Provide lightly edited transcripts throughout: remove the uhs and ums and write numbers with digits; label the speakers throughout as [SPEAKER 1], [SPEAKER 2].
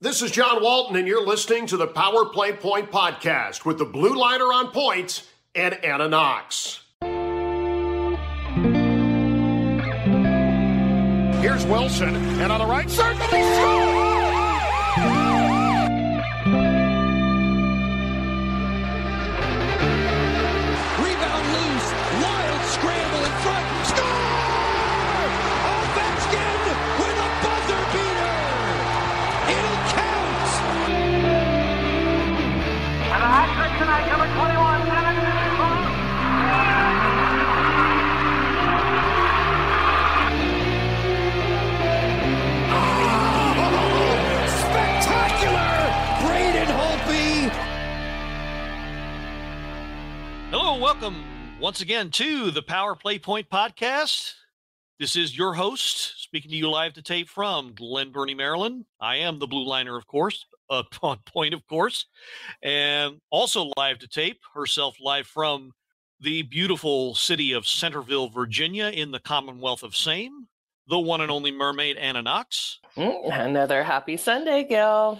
[SPEAKER 1] This is John Walton, and you're listening to the Power Play Point podcast with the Blue Liner on points and Anna Knox. Here's Wilson, and on the right circle, he scores!
[SPEAKER 2] Rebound loose, wild scramble in front, score! Ovechkin with a buzzer beater! It'll count!
[SPEAKER 3] And a hat trick tonight, number 21,
[SPEAKER 4] Hello, welcome once again to the Power Play Point podcast. This is your host, speaking to you live to tape from Glen Burnie, Maryland. I am the Blue Liner, of course, on point, of course, and also live to tape, herself live from the beautiful city of Centerville, Virginia, in the Commonwealth of Same, the one and only mermaid, Anna Knox.
[SPEAKER 5] Another happy Sunday, Gil.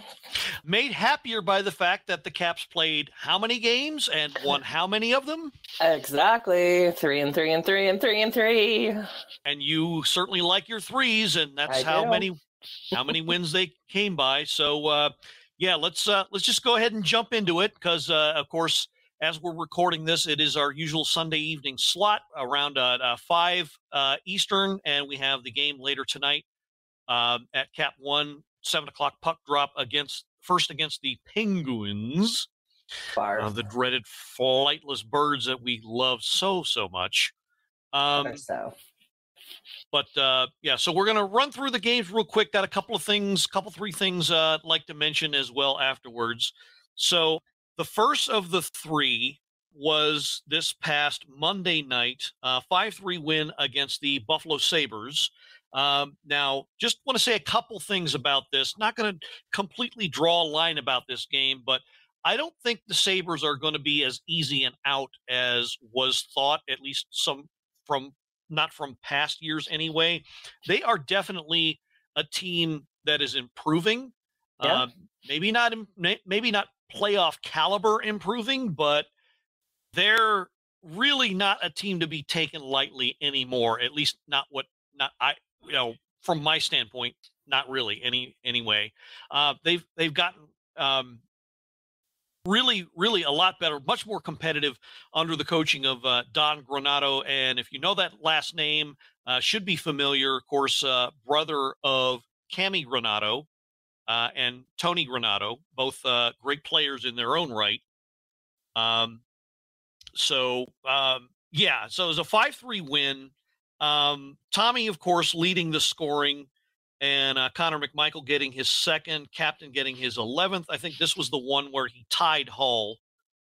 [SPEAKER 4] Made happier by the fact that the Caps played how many games and won how many of them?
[SPEAKER 5] Exactly. 3 and 3 and 3 and 3 and 3.
[SPEAKER 4] And you certainly like your threes, and that's how many wins they came by. So yeah, let's just go ahead and jump into it because of course, as we're recording this, it is our usual Sunday evening slot around 5 Eastern, and we have the game later tonight at Cap 1, 7 o'clock puck drop against the Penguins, the dreaded flightless birds that we love so much. But yeah, so we're going to run through the games real quick. Got a couple 3 things I'd like to mention as well afterwards. So the first of the 3 was this past Monday night, 5-3 win against the Buffalo Sabres. Now, just want to say a couple things about this. Not going to completely draw a line about this game, but I don't think the Sabres are going to be as easy and out as was thought, at least not from past years anyway. They are definitely a team that is improving. Yeah. Maybe not playoff caliber improving, but they're really not a team to be taken lightly anymore. At least from my standpoint, not really anyway. They've gotten really a lot better, much more competitive under the coaching of Don Granato. And if you know that last name, should be familiar, of course, brother of Cami Granato and Tony Granato, both great players in their own right. So it was a 5-3 win. Tommy, of course, leading the scoring, and Connor McMichael getting his second, Captain getting his 11th. I think this was the one where he tied Hull.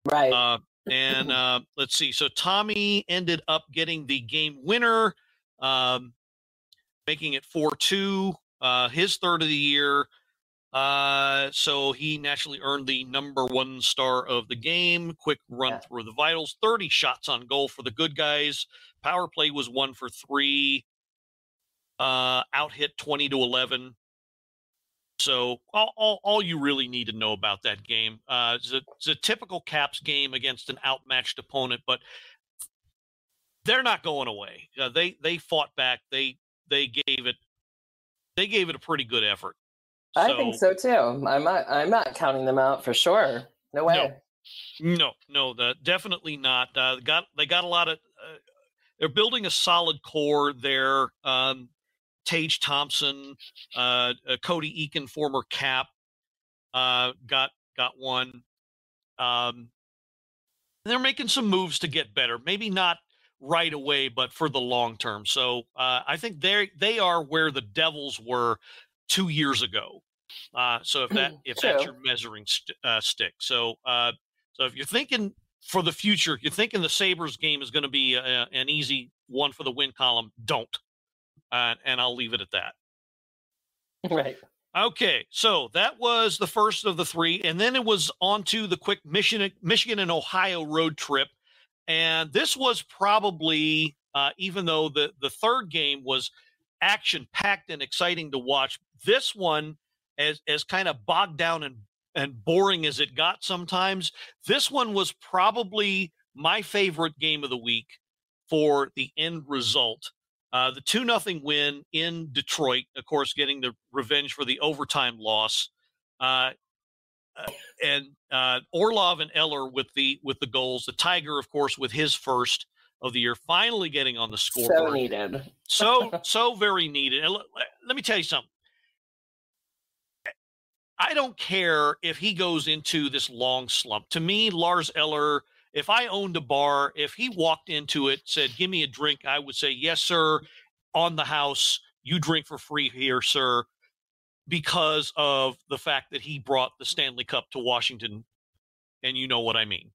[SPEAKER 5] Right.
[SPEAKER 4] Let's see. So Tommy ended up getting the game winner, making it 4-2, his third of the year. So he naturally earned the number 1 star of the game. Quick run through the vitals, 30 shots on goal for the good guys. Power play was 1 for 3, out hit 20-11. So all you really need to know about that game, it's a typical Caps game against an outmatched opponent, but they're not going away. They fought back. They gave it a pretty good effort.
[SPEAKER 5] I think so too. I'm not counting them out for sure. No way.
[SPEAKER 4] No, definitely not. They got a lot of. They're building a solid core there. Tage Thompson, Cody Eakin, former Cap, got one. They're making some moves to get better. Maybe not right away, but for the long term. So I think they are where the Devils were 2 years ago. So if that's your measuring stick. So if you're thinking for the future, if you're thinking the Sabres game is going to be an easy one for the win column, don't. And I'll leave it at that.
[SPEAKER 5] Right.
[SPEAKER 4] Okay, so that was the first of the 3, and then it was on to the quick Michigan and Ohio road trip. And this was probably, even though the third game was action-packed and exciting to watch, this one as kind of bogged down and boring as it got sometimes, this one was probably my favorite game of the week for the end result. The 2-0 win in Detroit, of course, getting the revenge for the overtime loss. And Orlov and Eller with the goals. The Tiger, of course, with his first of the year, finally getting on the scoreboard.
[SPEAKER 5] So needed.
[SPEAKER 4] so very needed. And let me tell you something. I don't care if he goes into this long slump. To me, Lars Eller, if I owned a bar, if he walked into it, said, "Give me a drink," I would say, "Yes, sir, on the house. You drink for free here, sir," because of the fact that he brought the Stanley Cup to Washington, and you know what I mean.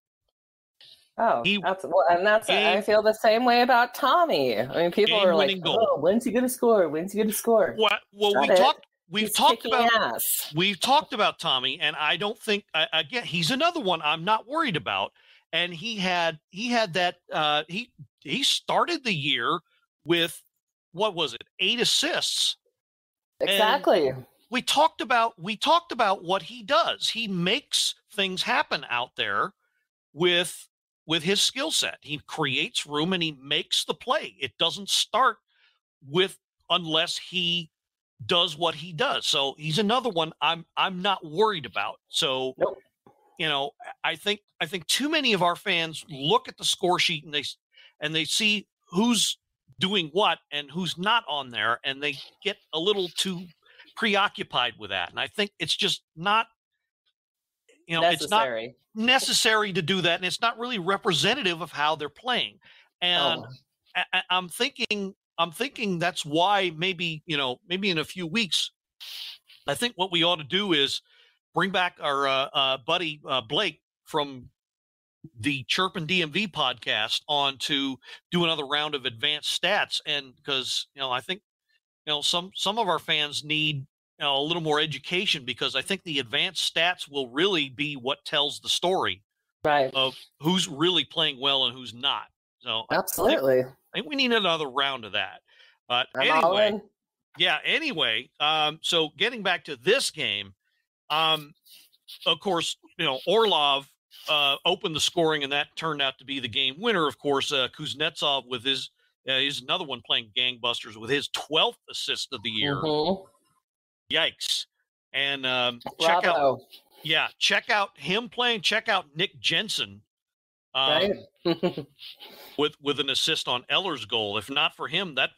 [SPEAKER 5] Oh, I feel the same way about Tommy. I mean, people are like, "Oh, when's he going to score? When's he going to score?"
[SPEAKER 4] Well, we've talked about Tommy, and I don't think again he's another one I'm not worried about. And he had that he started the year with, what was it, 8 assists.
[SPEAKER 5] Exactly.
[SPEAKER 4] And we talked about what he does. He makes things happen out there with his skill set. He creates room and he makes the play. It doesn't start unless he does what he does. So he's another one I'm not worried about. So
[SPEAKER 5] nope.
[SPEAKER 4] You know, I think too many of our fans look at the score sheet and they see who's doing what and who's not on there, and they get a little too preoccupied with that. And I think it's just not,
[SPEAKER 5] necessary.
[SPEAKER 4] It's not necessary to do that, and it's not really representative of how they're playing. And I'm thinking that's why maybe in a few weeks, I think what we ought to do is bring back our buddy Blake from the Chirpin DMV podcast on to do another round of advanced stats. And because, I think, some of our fans need a little more education, because I think the advanced stats will really be what tells the story of who's really playing well and who's not. So
[SPEAKER 5] absolutely.
[SPEAKER 4] I think we need another round of that. But anyway, so getting back to this game, of course, Orlov opened the scoring, and that turned out to be the game winner. Of course, Kuznetsov with he's another one playing gangbusters with his 12th assist of the year.
[SPEAKER 5] Mm-hmm.
[SPEAKER 4] Yikes! And check out him playing. Check out Nick Jensen, with an assist on Eller's goal. If not for him, that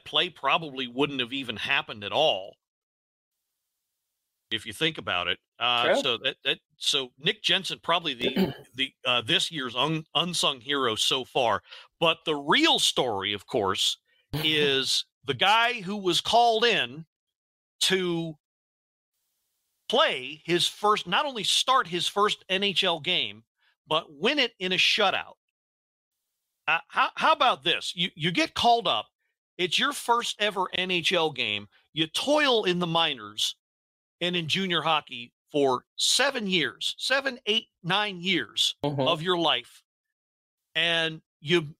[SPEAKER 4] play probably wouldn't have even happened at all, if you think about it. So Nick Jensen, probably the this year's unsung hero so far. But the real story, of course, is the guy who was called in to play his first, not only start his first NHL game, but win it in a shutout. How about this? You get called up. It's your first ever NHL game. You toil in the minors and in junior hockey for 7 years, 7, 8, 9 years of your life. And you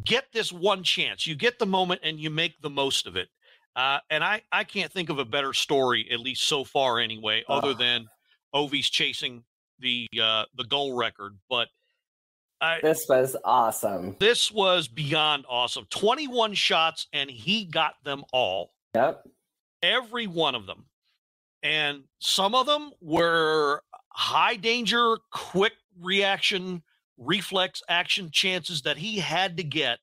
[SPEAKER 4] get this one chance. You get the moment and you make the most of it. And I can't think of a better story, at least so far anyway, other than Ovi's chasing the goal record. But
[SPEAKER 5] this was awesome.
[SPEAKER 4] This was beyond awesome. 21 shots, and he got them all.
[SPEAKER 5] Yep.
[SPEAKER 4] Every one of them. And some of them were high danger, quick reaction, reflex action chances that he had to get.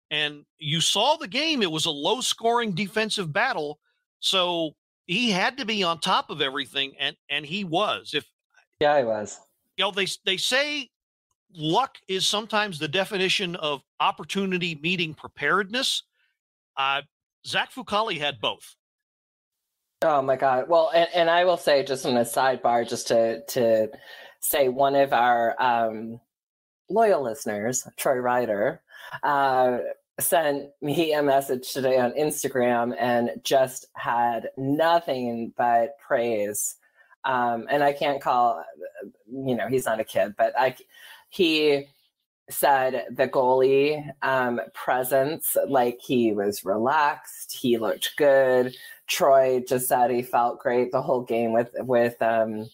[SPEAKER 4] And you saw the game. It was a low-scoring defensive battle, so he had to be on top of everything, and he was.
[SPEAKER 5] He was.
[SPEAKER 4] They say luck is sometimes the definition of opportunity meeting preparedness. Zach Fucale had both.
[SPEAKER 5] Oh my God. Well, and I will say, just on a sidebar, just to say, one of our loyal listeners, Troy Ryder, sent me a message today on Instagram and just had nothing but praise. And I can't call, he's not a kid, but he said the goalie presence, like he was relaxed, he looked good, Troy just said he felt great the whole game with them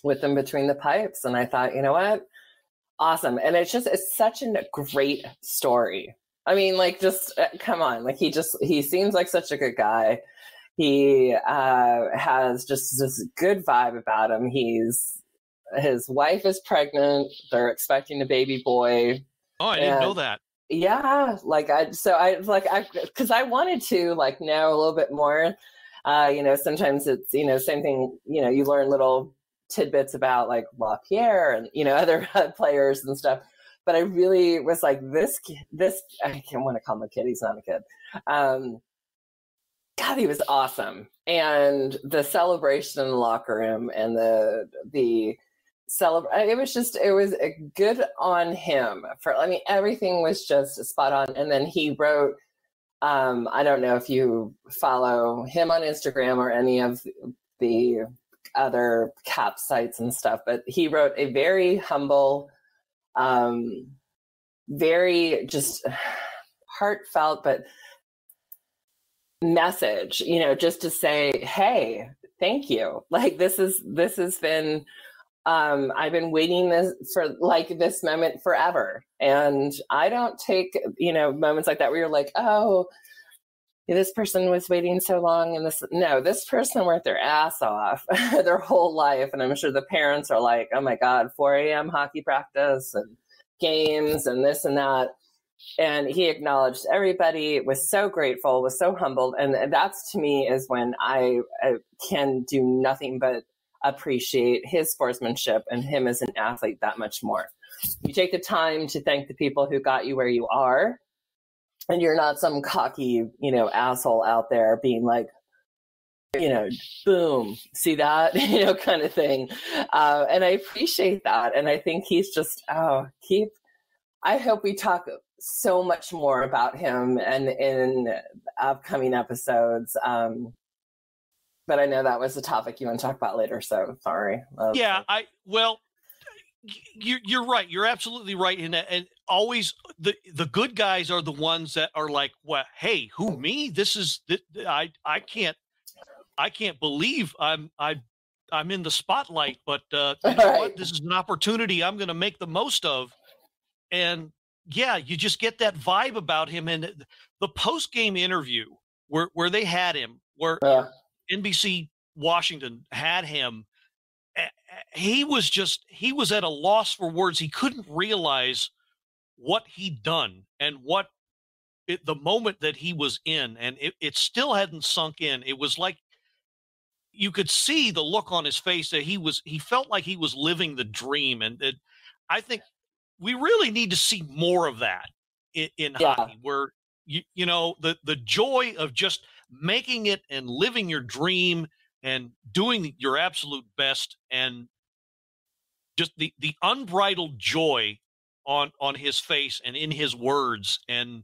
[SPEAKER 5] between the pipes. And I thought, you know what? Awesome. And it's such a great story. I mean, like, just come on. Like, he seems like such a good guy. He has just this good vibe about him. His wife is pregnant. They're expecting a baby boy.
[SPEAKER 4] Oh, I didn't know that.
[SPEAKER 5] Yeah, because I wanted to like know a little bit more. Sometimes it's same thing. You learn little tidbits about like LaPierre and other players and stuff. But I really was like, this I can't want to call him a kid. He's not a kid. God, he was awesome. And the celebration in the locker room and the it was good on him everything was just spot on. And then he wrote, I don't know if you follow him on Instagram or any of the other cap sites and stuff, but he wrote a very humble, very just heartfelt, but message, just to say, hey, thank you. Like, this has been, I've been waiting this moment forever. And I don't take, moments like that where you're like, oh, this person was waiting so long. And this person worked their ass off their whole life. And I'm sure the parents are like, oh my God, 4 a.m. hockey practice and games and this and that. And he acknowledged everybody, was so grateful, was so humbled. And that's, to me, is when I can do nothing but appreciate his sportsmanship and him as an athlete that much more. You take the time to thank the people who got you where you are, and you're not some cocky, asshole out there being like, boom, see that, kind of thing. And I appreciate that. And I think he's just, I hope we talk so much more about him and in upcoming episodes. But I know that was a topic you want to talk about later, so sorry.
[SPEAKER 4] Yeah, you're right. You're absolutely right. And always the good guys are the ones that are like, well, hey, who, me? I can't believe I'm in the spotlight, but you know what? This is an opportunity I'm going to make the most of. And yeah, you just get that vibe about him. And the post-game interview where they had him, where NBC Washington had him, he was at a loss for words. He couldn't realize what he'd done and the moment that he was in. And it still hadn't sunk in. It was like, you could see the look on his face that he felt like he was living the dream. And I think we really need to see more of that in hockey, where the joy of just making it and living your dream and doing your absolute best, and just the unbridled joy on his face and in his words, and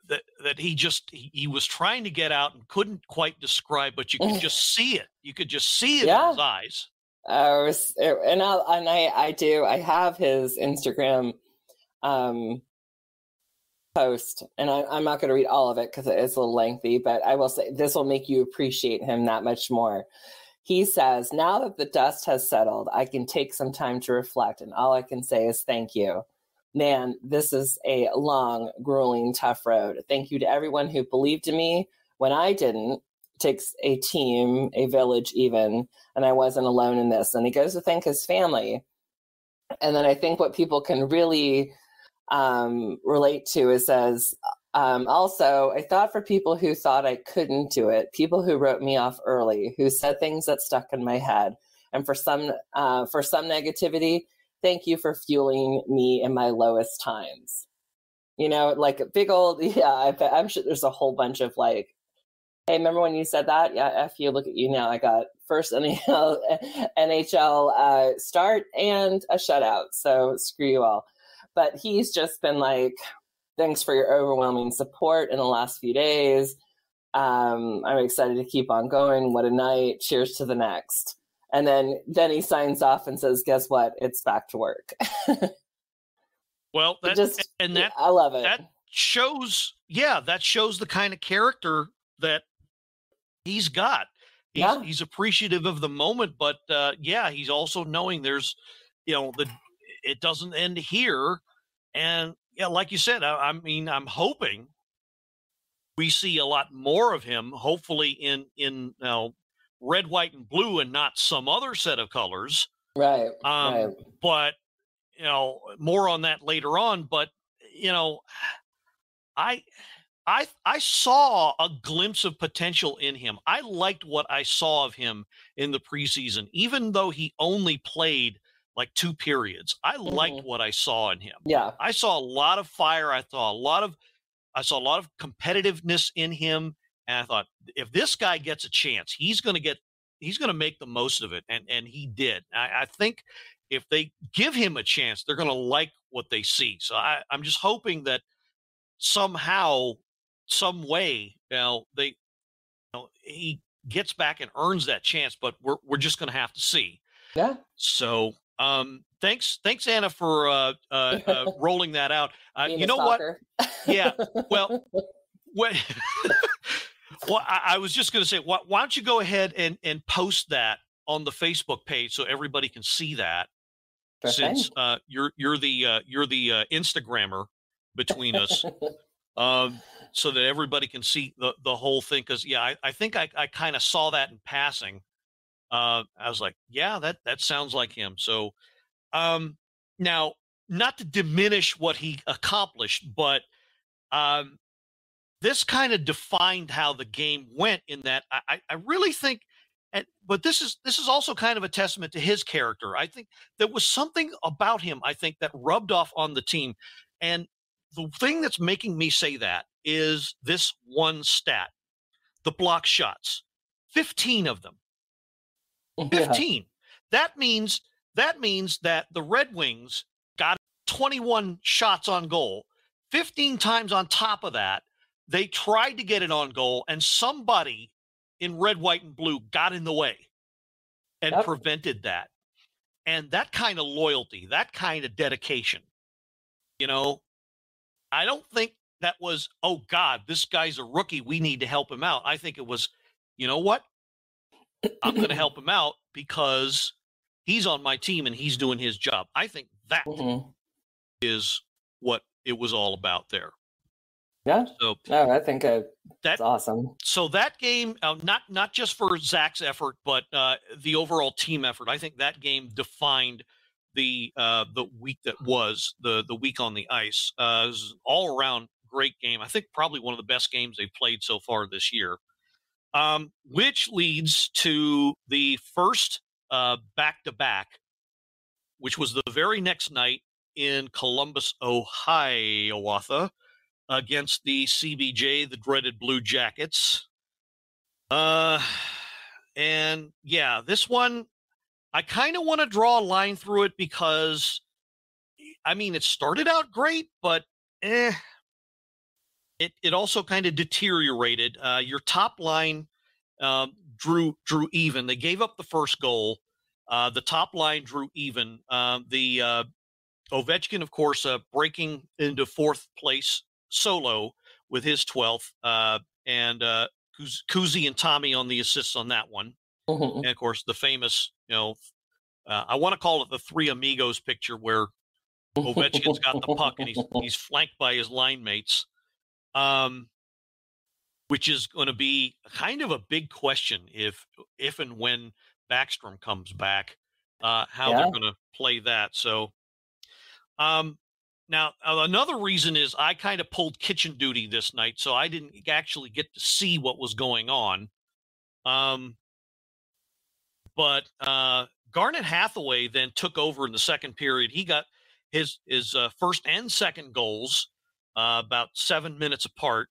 [SPEAKER 4] that he was trying to get out and couldn't quite describe, but you could just see it. You could just see it in his eyes.
[SPEAKER 5] I have his Instagram post, and I'm not going to read all of it because it's a little lengthy, but I will say this will make you appreciate him that much more. He says, now that the dust has settled, I can take some time to reflect, and all I can say is thank you. Man, this is a long, grueling, tough road. Thank you to everyone who believed in me when I didn't. It takes a team, a village even, and I wasn't alone in this. And he goes to thank his family. And then I think what people can really relate to is says, also, I thought for people who thought I couldn't do it, people who wrote me off early, who said things that stuck in my head, and for some negativity, thank you for fueling me in my lowest times. Like a big old, I'm sure there's a whole bunch of like, hey, remember when you said that? Yeah, F you, look at you now. I got first NHL start and a shutout, so screw you all. But he's just been like, thanks for your overwhelming support in the last few days. I'm excited to keep on going. What a night. Cheers to the next. And then he signs off and says, guess what? It's back to work.
[SPEAKER 4] Well, I love it. That shows the kind of character that he's got.
[SPEAKER 5] Yeah.
[SPEAKER 4] He's appreciative of the moment, but yeah, he's also knowing there's, it doesn't end here. And yeah, like you said, I mean, I'm hoping we see a lot more of him, hopefully in red, white, and blue, and not some other set of colors.
[SPEAKER 5] Right.
[SPEAKER 4] But more on that later on. But I saw a glimpse of potential in him. I liked what I saw of him in the preseason, even though he only played like 2 periods. I liked what I saw in him.
[SPEAKER 5] Yeah.
[SPEAKER 4] I saw a lot of fire. I saw a lot of competitiveness in him. And I thought, if this guy gets a chance, he's going to make the most of it. And he did. I think if they give him a chance, they're going to like what they see. So I'm just hoping that somehow, some way, he gets back and earns that chance, but we're just going to have to see.
[SPEAKER 5] Yeah.
[SPEAKER 4] So, thanks Anna for rolling that out. You know what? Yeah. Well, well, I was just going to say, why don't you go ahead and post that on the Facebook page so everybody can see that, since you're the Instagrammer between us. So that everybody can see the whole thing. Because I think I kind of saw that in passing. I was like, yeah, that sounds like him. So now, not to diminish what he accomplished, but this kind of defined how the game went, in that I really think, but this is also kind of a testament to his character. I think there was something about him, I think, that rubbed off on the team. And the thing that's making me say that is this one stat: the block shots, 15 of them. 15. Yeah. That means that the Red Wings got 21 shots on goal. 15 times on top of that, they tried to get it on goal, and somebody in red, white, and blue got in the way and prevented that. And that kind of loyalty, that kind of dedication, I don't think that was, oh God, this guy's a rookie, we need to help him out. I think it was, you know what? I'm going to help him out because he's on my team and he's doing his job. I think that is what it was all about there.
[SPEAKER 5] Yeah.
[SPEAKER 4] So
[SPEAKER 5] I think that's awesome.
[SPEAKER 4] So that game, not just for Zach's effort, but the overall team effort. I think that game defined the week that was the week on the ice. It was an all around great game. I think probably one of the best games they've played so far this year. Which leads to the first back-to-back, which was the very next night in Columbus, Ohio, against the CBJ, the dreaded Blue Jackets. And yeah, this one, I kind of want to draw a line through it because, I mean, it started out great, but it also kind of deteriorated. Your top line drew even. They gave up the first goal. The top line drew even. The Ovechkin, of course, breaking into fourth place solo with his 12th, and Kuzi and Tommy on the assists on that one. And of course, the famous, I want to call it the Three Amigos picture, where Ovechkin's got the puck and he's flanked by his line mates, which is going to be kind of a big question if and when Backstrom comes back, how they're going to play that. So, now another reason is I kind of pulled kitchen duty this night, so I didn't actually get to see what was going on. But Garnet Hathaway then took over in the second period. He got his first and second goals about 7 minutes apart,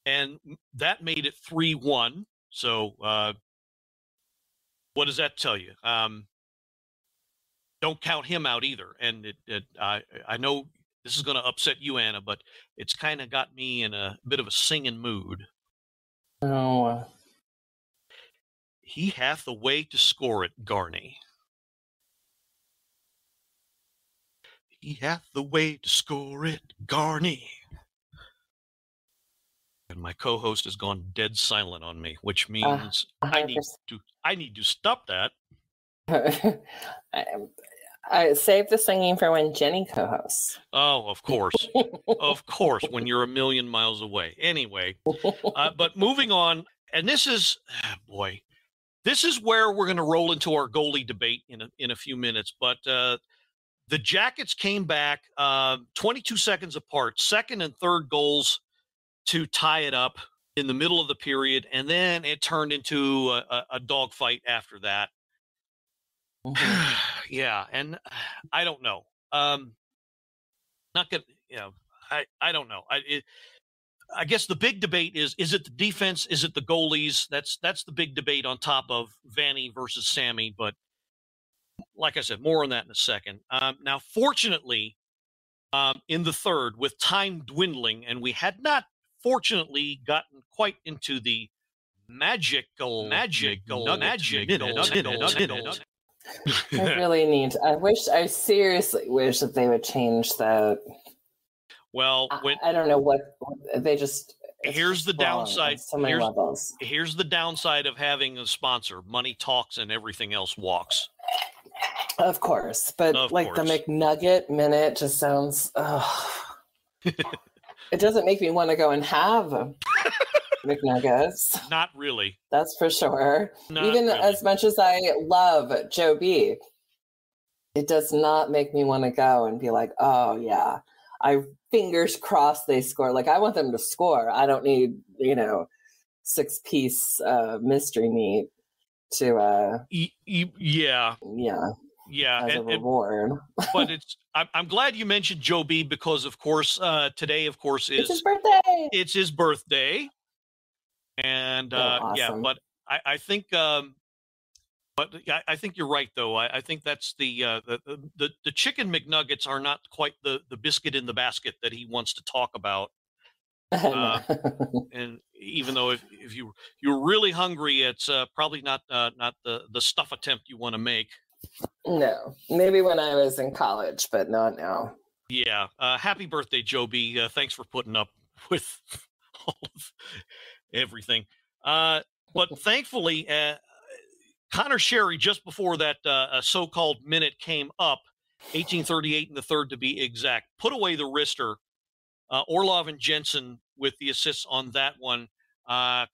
[SPEAKER 4] and that made it 3-1. So what does that tell you? Don't count him out either. And I know this is going to upset you, Anna, but it's kind of got me in a bit of a singing mood.
[SPEAKER 5] Oh.
[SPEAKER 4] He hath the way to score it, Garnet. He hath the way to score it, Garnet. And my co-host has gone dead silent on me, which means I need to stop that.
[SPEAKER 5] I save the singing for when Jenny co-hosts.
[SPEAKER 4] Oh, of course. Of course, when you're a million miles away. Anyway, but moving on, and this is, this is where we're going to roll into our goalie debate in a few minutes. But the Jackets came back 22 seconds apart, second and third goals to tie it up in the middle of the period, and then it turned into a dogfight after that. Yeah, and I don't know. Not gonna, I don't know. I guess the big debate is it the defense? Is it the goalies? That's the big debate on top of Vanny versus Sammy. But like I said, more on that in a second. Now, fortunately, in the third, with time dwindling, and we had not fortunately gotten quite into the magical
[SPEAKER 5] I really need. I seriously wish that they would change that.
[SPEAKER 4] Well,
[SPEAKER 5] I don't know what they just.
[SPEAKER 4] Here's the downside.
[SPEAKER 5] So many levels.
[SPEAKER 4] Here's the downside of having a sponsor. Money talks and everything else walks.
[SPEAKER 5] Of course, but the McNugget minute just sounds. It doesn't make me want to go and have McNuggets.
[SPEAKER 4] Not really.
[SPEAKER 5] That's for sure.
[SPEAKER 4] Not
[SPEAKER 5] Even
[SPEAKER 4] really.
[SPEAKER 5] as much as I love Joe B, it does not make me want to go and be like, oh yeah, I fingers crossed they score. Like, I want them to score. I don't need, 6-piece mystery meat to
[SPEAKER 4] yeah
[SPEAKER 5] as a reward.
[SPEAKER 4] But I'm glad you mentioned Joe B, because of course today is
[SPEAKER 5] it's his birthday.
[SPEAKER 4] It's his birthday. And
[SPEAKER 5] awesome.
[SPEAKER 4] yeah, but I think I think you're right though. I think that's the chicken McNuggets are not quite the biscuit in the basket that he wants to talk about. And even though if you're really hungry, it's probably not the stuff attempt you want to make.
[SPEAKER 5] No, maybe when I was in college, but not now.
[SPEAKER 4] Yeah. Happy birthday, Joe B. Thanks for putting up with all of everything. But thankfully, Connor Sherry, just before that so-called minute came up, 18:38 in the third to be exact, put away the wrister. Orlov and Jensen with the assists on that one. A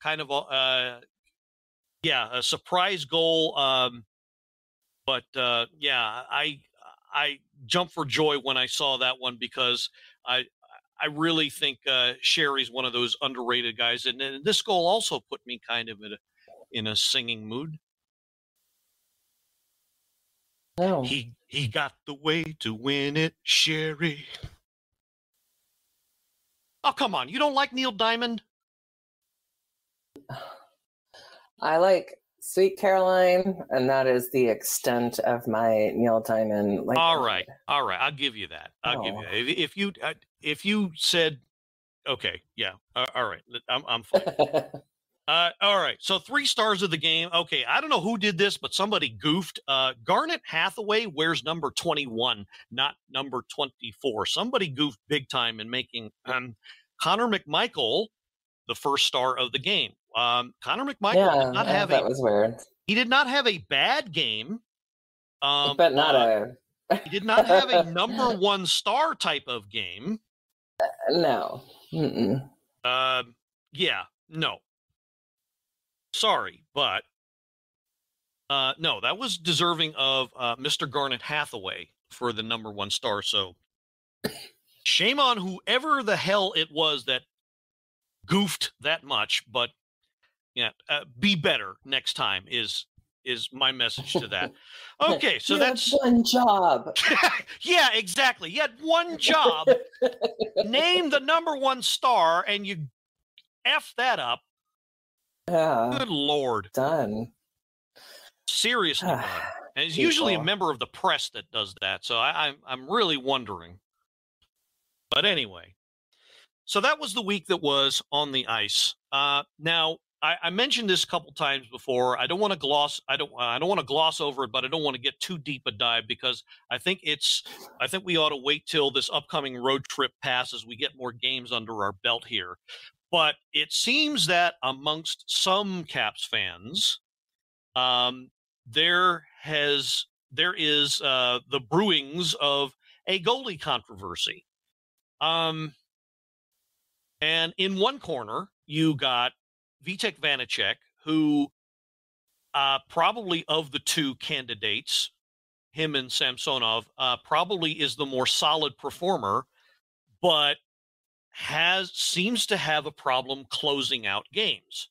[SPEAKER 4] surprise goal. But I jumped for joy when I saw that one, because I really think Sherry's one of those underrated guys, and this goal also put me kind of in a singing mood.
[SPEAKER 5] No.
[SPEAKER 4] He got the way to win it, Sherry. Oh, come on. You don't like Neil Diamond?
[SPEAKER 5] I like Sweet Caroline, and that is the extent of my Neil Diamond.
[SPEAKER 4] All right. I'll give you that. Give you that. If you said, okay, yeah, all right, I'm fine. All right, so 3 stars of the game. Okay, I don't know who did this, but somebody goofed. Garnet Hathaway wears number 21, not number 24. Somebody goofed big time in making Connor McMichael the first star of the game. Connor McMichael did not have
[SPEAKER 5] that was weird.
[SPEAKER 4] He did not have a bad game.
[SPEAKER 5] But not
[SPEAKER 4] he did not have a number 1 star type of game.
[SPEAKER 5] No. Mm-mm.
[SPEAKER 4] Yeah, no. Sorry, but no, that was deserving of Mr. Garnet Hathaway for the number 1 star. So shame on whoever the hell it was that goofed that much, but yeah, be better next time is my message to that. Okay, so that's
[SPEAKER 5] one job.
[SPEAKER 4] Yeah, exactly. You had one job. Name the number 1 star, and you F that up.
[SPEAKER 5] Yeah.
[SPEAKER 4] Good Lord.
[SPEAKER 5] Done.
[SPEAKER 4] Seriously done. And it's usually a member of the press that does that, so I'm really wondering. But anyway, so that was the week that was on the ice. Now, I mentioned this a couple times before. I don't want to gloss over it, but I don't want to get too deep a dive, because I think we ought to wait till this upcoming road trip passes. We get more games under our belt here. But it seems that amongst some Caps fans, there is the brewings of a goalie controversy. And in one corner, you got Vitek Vanacek, who probably of the two candidates, him and Samsonov, probably is the more solid performer, but seems to have a problem closing out games.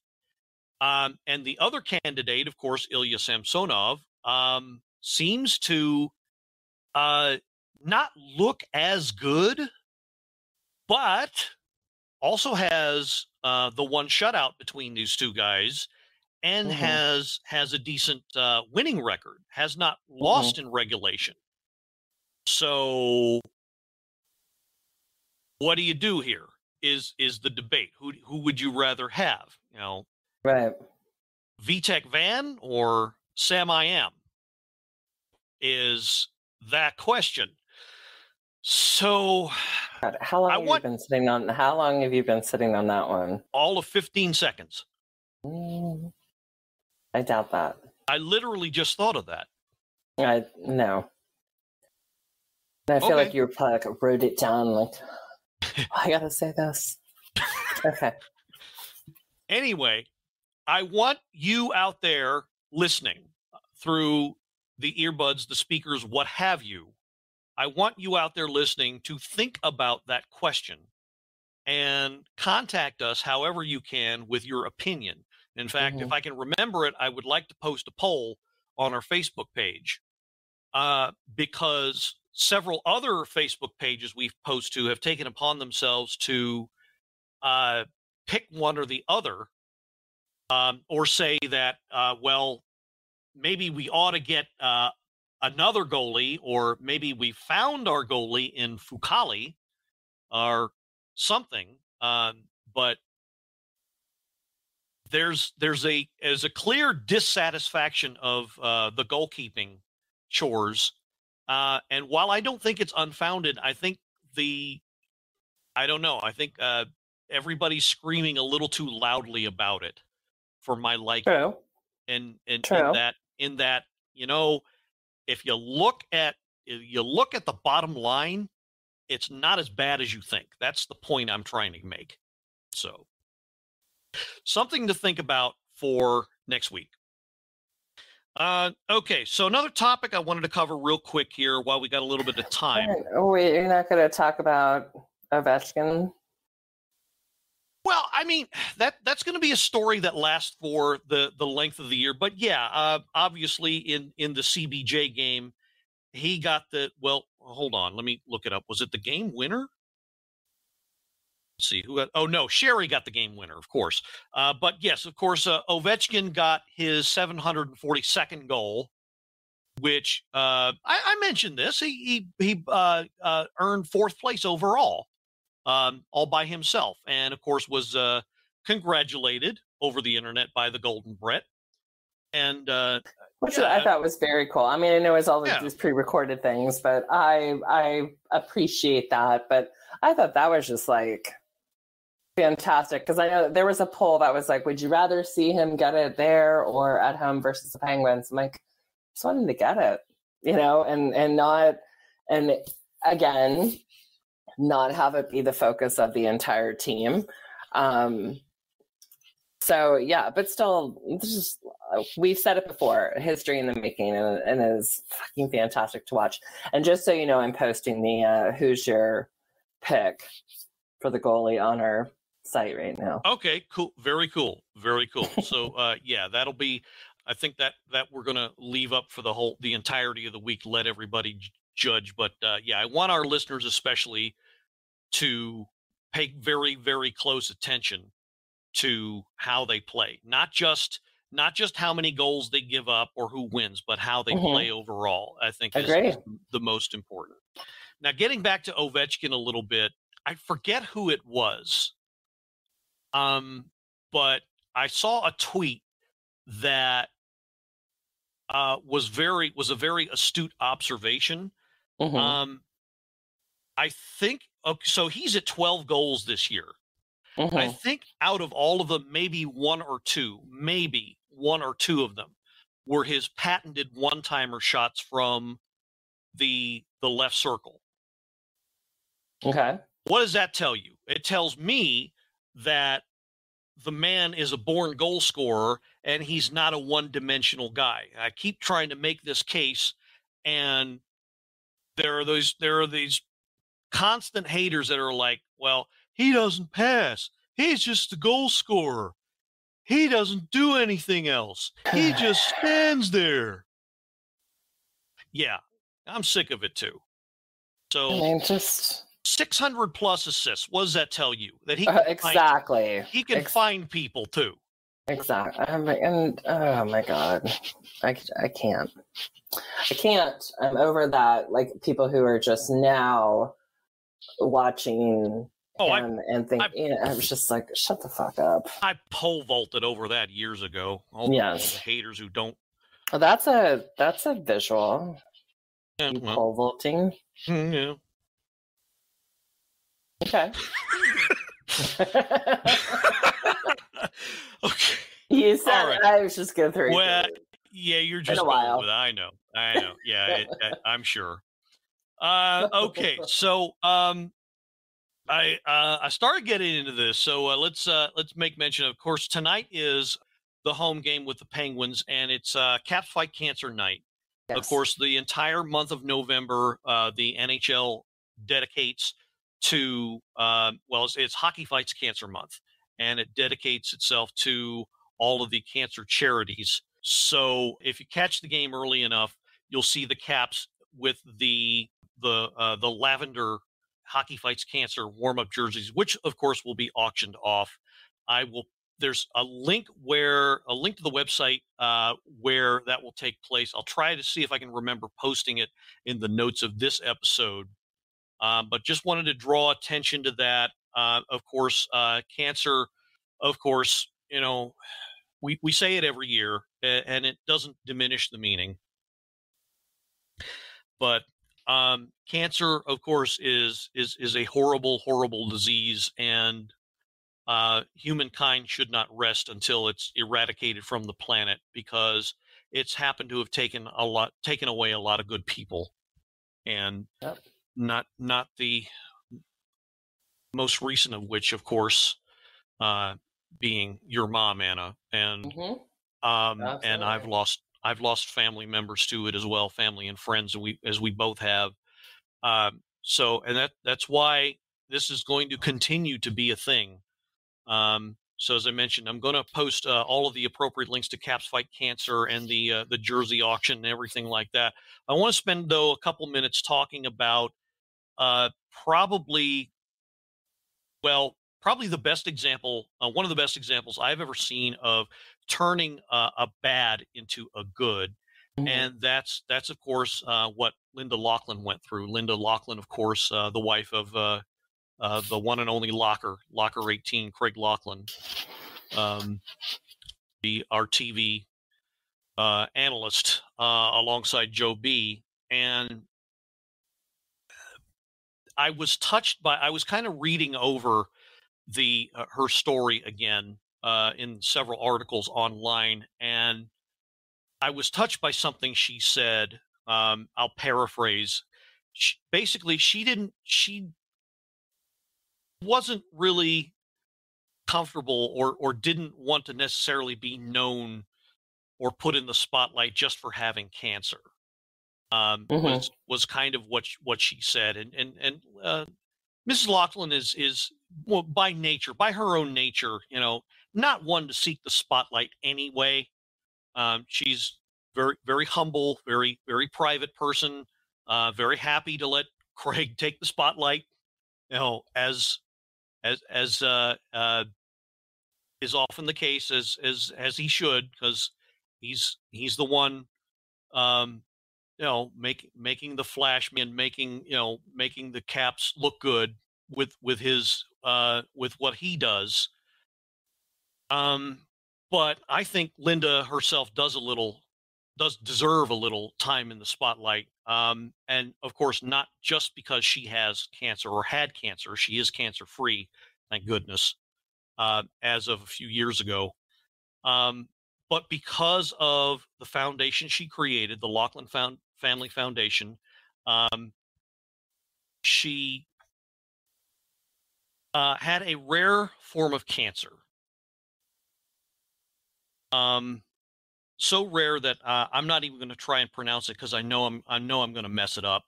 [SPEAKER 4] And the other candidate, of course, Ilya Samsonov, seems to not look as good, but also has the one shutout between these two guys, and has a decent winning record, has not lost in regulation. So what do you do here is the debate. Who would you rather have? You know,
[SPEAKER 5] right.
[SPEAKER 4] Vitek Van or Sam I Am is that question. So
[SPEAKER 5] God, how long have you been sitting on that one?
[SPEAKER 4] All of 15 seconds.
[SPEAKER 5] I doubt that.
[SPEAKER 4] I literally just thought of that.
[SPEAKER 5] No. I feel like you were probably like wrote it down like, I gotta say this. Okay.
[SPEAKER 4] Anyway, I want you out there listening through the earbuds, the speakers, what have you. I want you out there listening to think about that question and contact us however you can with your opinion. In fact, if I can remember it, I would like to post a poll on our Facebook page because several other Facebook pages we've posted to have taken upon themselves to pick one or the other, or say that, well, maybe we ought to get another goalie, or maybe we found our goalie in Fucale or something. But there's a clear dissatisfaction of the goalkeeping chores. And while I don't think it's unfounded, I think I think everybody's screaming a little too loudly about it for my liking.
[SPEAKER 5] True.
[SPEAKER 4] And in that, you know, if you look at the bottom line, it's not as bad as you think. That's the point I'm trying to make. So something to think about for next week. Okay, so another topic I wanted to cover real quick here while we got a little bit of time.
[SPEAKER 5] Oh, wait, you're not going to talk about Ovechkin?
[SPEAKER 4] Well, I mean, that's going to be a story that lasts for the length of the year. But yeah, obviously in the CBJ game, he got hold on, let me look it up. Was it the game winner? Let's see Sherry got the game winner, of course. But yes, of course, Ovechkin got his 742nd goal, which I mentioned this. He earned fourth place overall, all by himself, and of course was congratulated over the internet by the Golden Brett. And
[SPEAKER 5] which I thought was very cool. I mean, I know it's all these pre-recorded things, but I appreciate that. But I thought that was just like fantastic, because I know there was a poll that was like, would you rather see him get it there or at home versus the Penguins? I'm like, I just want him to get it, you know, and again, not have it be the focus of the entire team. So yeah, but still, we've said it before, history in the making, and is fucking fantastic to watch. And just so you know, I'm posting the who's your pick for the goalie on our site right now.
[SPEAKER 4] Okay, cool. Very cool. Very cool. So yeah, that'll be, I think that we're going to leave up for the entirety of the week, let everybody judge. But yeah, I want our listeners especially to pay very, very close attention to how they play. Not just how many goals they give up or who wins, but how they play overall, I think is the most important. Now, getting back to Ovechkin a little bit, I forget who it was. But I saw a tweet that was a very astute observation. I think so he's at 12 goals this year. I think out of all of them, maybe one or two of them were his patented one-timer shots from the left circle.
[SPEAKER 5] Okay.
[SPEAKER 4] What does that tell you? It tells me that the man is a born goal scorer and he's not a one-dimensional guy. I keep trying to make this case, and there are these constant haters that are like, well, he doesn't pass. He's just a goal scorer. He doesn't do anything else. He just stands there. Yeah, I'm sick of it too. So
[SPEAKER 5] I mean, just
[SPEAKER 4] 600 plus assists. What does that tell you? That he
[SPEAKER 5] exactly.
[SPEAKER 4] He can find people too.
[SPEAKER 5] Exactly. And oh my God, I can't. I can't. I'm over that. Like people who are just now watching him and think, I was just like, shut the fuck up.
[SPEAKER 4] I pole vaulted over that years ago. All the haters who don't.
[SPEAKER 5] Oh, that's a visual.
[SPEAKER 4] Yeah,
[SPEAKER 5] pole vaulting.
[SPEAKER 4] Yeah.
[SPEAKER 5] Okay.
[SPEAKER 4] Okay.
[SPEAKER 5] You said right. I was just going through.
[SPEAKER 4] Well, yeah, you're just going with it. I know. Yeah, I'm sure. Okay, so I started getting into this, so let's make mention. Of course, tonight is the home game with the Penguins, and it's Caps Fight Cancer Night. Yes. Of course, the entire month of November, the NHL dedicates to it's Hockey Fights Cancer Month, and it dedicates itself to all of the cancer charities. So if you catch the game early enough, you'll see the Caps with the lavender Hockey Fights Cancer warm-up jerseys, which of course will be auctioned off. There's a link to the website where that will take place. I'll try to see if I can remember posting it in the notes of this episode. But just wanted to draw attention to that. Of course, cancer, of course, we say it every year, and it doesn't diminish the meaning. But cancer, of course, is a horrible, horrible disease, and humankind should not rest until it's eradicated from the planet, because it's happened to have taken away a lot of good people, and not the most recent of which, of course, being your mom, Anna, and and I've lost family members to it as well, family and friends, as we both have. So that's why this is going to continue to be a thing. So as I mentioned, I'm going to post all of the appropriate links to Caps Fight Cancer and the jersey auction and everything like that. I want to spend, though, a couple minutes talking about probably the best example, one of the best examples I've ever seen of turning a bad into a good. Mm-hmm. And that's of course what Linda Laughlin went through. Linda Laughlin, of course, the wife of the one and only Locker 18, Craig Laughlin, our TV analyst, alongside Joe B. And I was kind of reading over her story again in several articles online, and I was touched by something she said. I'll paraphrase. She wasn't really comfortable or didn't want to necessarily be known or put in the spotlight just for having cancer. Was kind of what she said, and Mrs. Laughlin is well, by her own nature, not one to seek the spotlight anyway. She's very, very humble, very, very private person, very happy to let Craig take the spotlight, as is often the case, as he should, because he's the one, making the Flash man, making the Caps look good with his with what he does. But I think Linda herself does deserve a little time in the spotlight. And of course, not just because she has cancer or had cancer. She is cancer free, thank goodness. as of a few years ago. But because of the foundation she created, the Laughlin Family Foundation, she had a rare form of cancer. So rare that I'm not even going to try and pronounce it because I know I'm going to mess it up.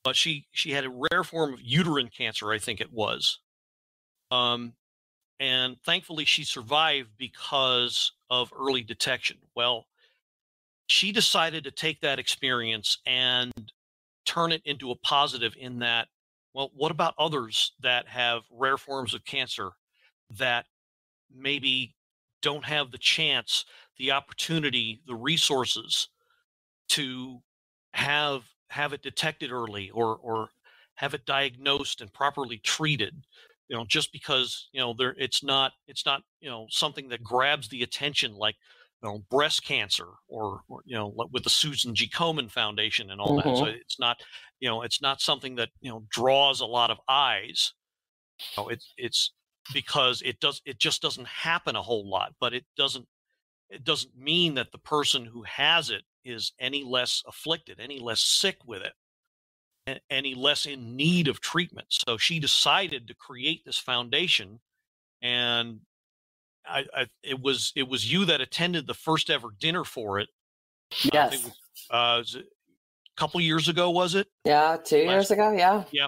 [SPEAKER 4] But she had a rare form of uterine cancer, I think it was. And thankfully she survived because of early detection. Well, she decided to take that experience and turn it into a positive in that, well, what about others that have rare forms of cancer that maybe don't have the chance, the opportunity, the resources to have it detected early or have it diagnosed and properly treated? Just because it's not something that grabs the attention like breast cancer or with the Susan G. Komen Foundation and all that. So it's not something that draws a lot of eyes. It's because it just doesn't happen a whole lot. But it doesn't mean that the person who has it is any less afflicted, any less sick with it, any less in need of treatment. So she decided to create this foundation, and it was you that attended the first ever dinner for it.
[SPEAKER 5] Yes.
[SPEAKER 4] I think was it a couple years ago, was it?
[SPEAKER 5] Yeah, 2 years ago. Yeah.
[SPEAKER 4] Yeah.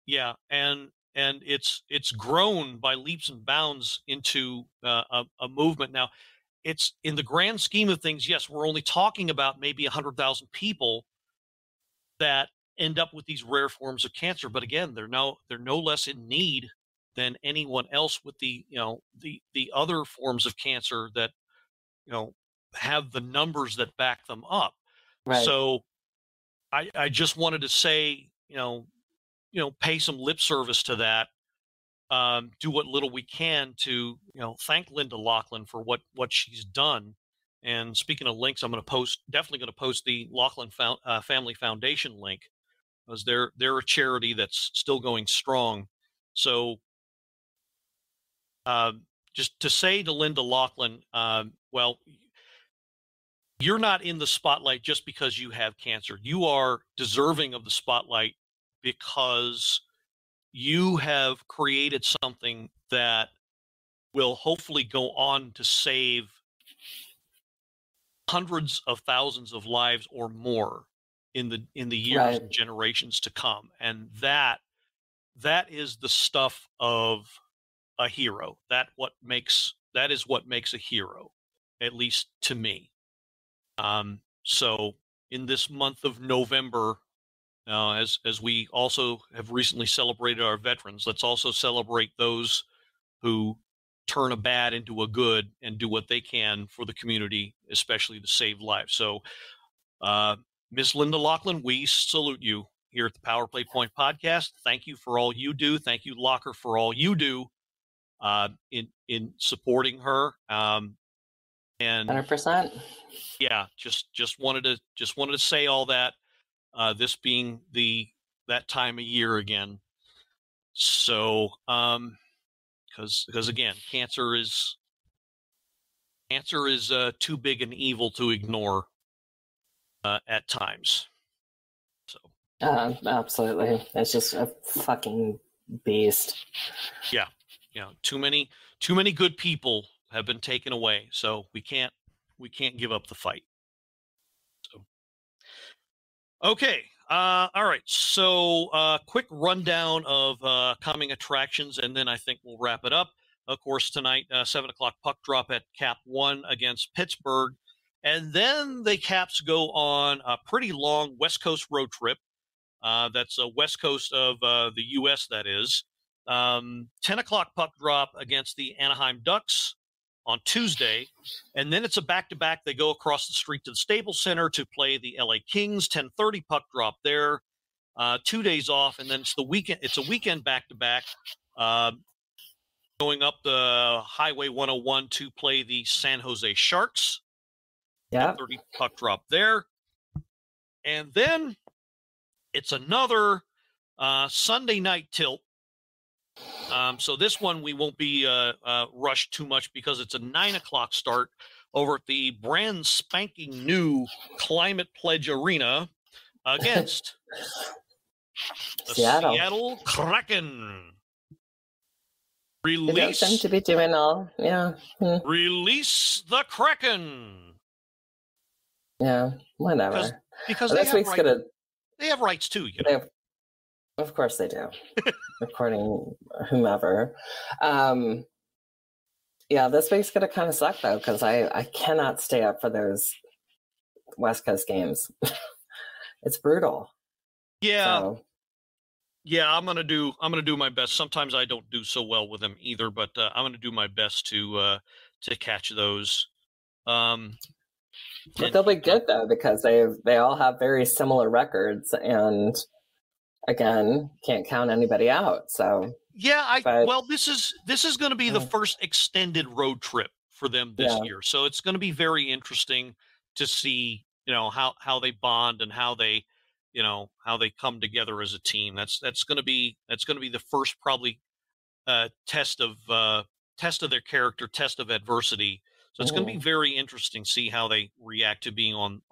[SPEAKER 4] Yeah. And it's grown by leaps and bounds into a movement. Now, it's in the grand scheme of things. Yes, we're only talking about maybe 100,000 people that end up with these rare forms of cancer. But again, they're no less in need than anyone else with the other forms of cancer that, have the numbers that back them up.
[SPEAKER 5] Right.
[SPEAKER 4] So I just wanted to say, pay some lip service to that. Do what little we can to, thank Linda Laughlin for what she's done. And speaking of links, I'm definitely going to post the Laughlin Family Foundation link, because they're a charity that's still going strong. So just to say to Linda Laughlin, well, you're not in the spotlight just because you have cancer. You are deserving of the spotlight because you have created something that will hopefully go on to save hundreds of thousands of lives or more in the years
[SPEAKER 5] Right.
[SPEAKER 4] and generations to come. And that is the stuff of a hero. That is what makes a hero, at least to me. So in this month of November, as we also have recently celebrated our veterans, let's also celebrate those who turn a bad into a good and do what they can for the community, especially to save lives. So, Miss Linda Laughlin, we salute you here at the Power Play Point podcast. Thank you for all you do. Thank you, Locker, for all you do in supporting her. And
[SPEAKER 5] 100%.
[SPEAKER 4] yeah, just wanted to say all that. This being that time of year again. So, because again, cancer is too big an evil to ignore at times. So,
[SPEAKER 5] absolutely, it's just a fucking beast.
[SPEAKER 4] Yeah, too many good people have been taken away, so we can't give up the fight. So, okay. All right. So, quick rundown of coming attractions, and then I think we'll wrap it up. Of course, tonight, 7 o'clock puck drop at Cap 1 against Pittsburgh. And then the Caps go on a pretty long West Coast road trip. That's a west coast of the U.S., that is. 10 o'clock puck drop against the Anaheim Ducks on Tuesday, and then it's a back-to-back. They go across the street to the Staples Center to play the LA Kings. 10:30 puck drop there. 2 days off, and then it's the weekend. It's a weekend back-to-back. Going up the Highway 101 to play the San Jose Sharks.
[SPEAKER 5] Yeah.
[SPEAKER 4] 10:30 puck drop there, and then it's another Sunday night tilt So this one we won't be rushed too much because it's a 9 o'clock start over at the brand spanking new Climate Pledge Arena against the Seattle Kraken.
[SPEAKER 5] They don't seem to be doing all, yeah.
[SPEAKER 4] Release the Kraken.
[SPEAKER 5] Yeah, whatever.
[SPEAKER 4] Because
[SPEAKER 5] this week's
[SPEAKER 4] they have rights too, you know.
[SPEAKER 5] Of course they do, according whomever. Yeah, this week's gonna kind of suck though, because I cannot stay up for those West Coast games. It's brutal.
[SPEAKER 4] Yeah.
[SPEAKER 5] So.
[SPEAKER 4] Yeah, I'm gonna do my best. Sometimes I don't do so well with them either, but I'm gonna do my best to catch those.
[SPEAKER 5] But they'll be good though, because they all have very similar records, and again, can't count anybody out. So
[SPEAKER 4] yeah, well, this is going to be the first extended road trip for them this year, so it's going to be very interesting to see, you know, how they bond and how they come together as a team. That's going to be the first probably test of their character, test of adversity. So it's going to be very interesting to see how they react to being on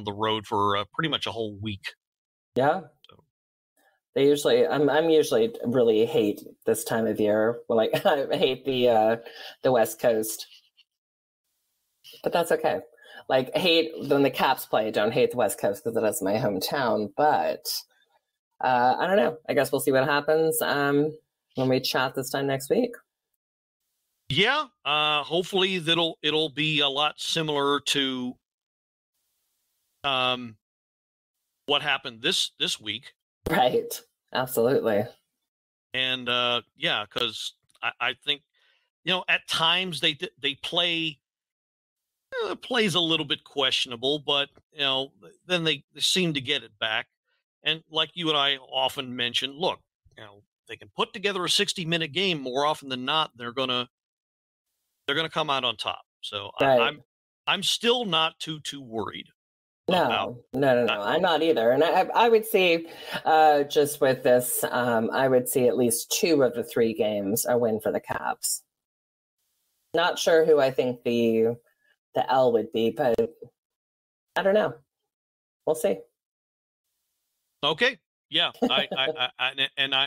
[SPEAKER 4] the road for pretty much a whole week.
[SPEAKER 5] Yeah. So. They usually, I'm usually really hate this time of year. Like I hate the West Coast, but that's okay. Like hate when the Caps play. Don't hate the West Coast because that's my hometown. But I don't know. I guess we'll see what happens when we chat this time next week.
[SPEAKER 4] Yeah, hopefully it'll be a lot similar to what happened this week.
[SPEAKER 5] Right. Absolutely.
[SPEAKER 4] And yeah, because I think, you know, at times they play plays a little bit questionable, but you know, then they seem to get it back. And like you and I often mention, look, you know, they can put together a 60-minute game more often than not. They're gonna come out on top. So
[SPEAKER 5] right.
[SPEAKER 4] I'm still not too worried.
[SPEAKER 5] No. I'm not either. And I would say just with this, I would see at least 2 of the 3 games a win for the Caps. Not sure who I think the L would be, but I don't know. We'll see.
[SPEAKER 4] Okay. Yeah. I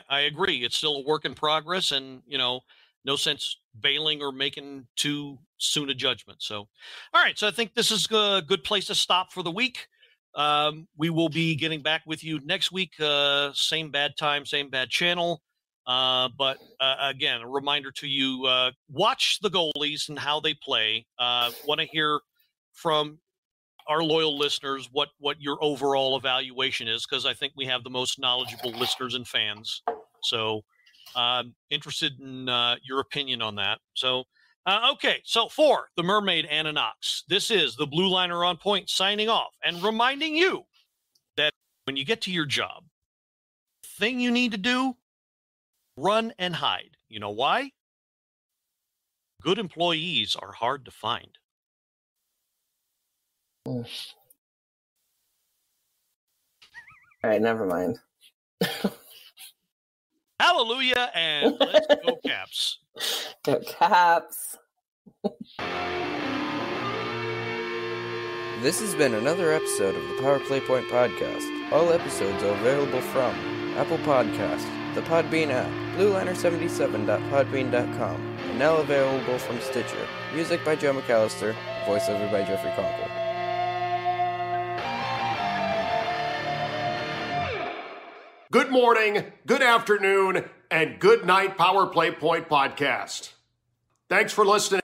[SPEAKER 4] agree. It's still a work in progress, and you know, no sense bailing or making too soon a judgment. So, all right. So I think this is a good place to stop for the week. We will be getting back with you next week. Same bad time, same bad channel. But again, a reminder to you, watch the goalies and how they play. Want to hear from our loyal listeners what your overall evaluation is, because I think we have the most knowledgeable listeners and fans. So interested in your opinion on that. So, okay. So for the Mermaid Anna Knox, this is the Blue Liner on Point signing off and reminding you that when you get to your job, the thing you need to do, run and hide. You know why? Good employees are hard to find.
[SPEAKER 5] All right, never mind.
[SPEAKER 4] Hallelujah, and let's go Caps.
[SPEAKER 5] Go Caps.
[SPEAKER 6] This has been another episode of the Power Play Point podcast. All episodes are available from Apple Podcasts, the Podbean app, blueliner77.podbean.com, and now available from Stitcher. Music by Joe McAllister, voiceover by Jeffrey Conkle.
[SPEAKER 1] Good morning, good afternoon, and good night, Power Play Point podcast. Thanks for listening.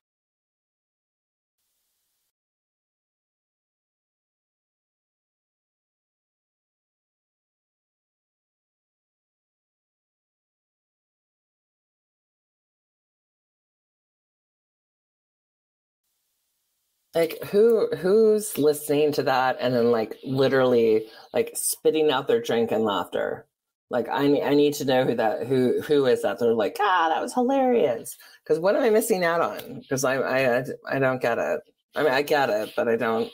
[SPEAKER 5] Like who's listening to that and then like literally like spitting out their drink in laughter? Like I need to know who is that? They're like, that was hilarious. Because what am I missing out on? Because I don't get it. I mean, I get it, but I don't.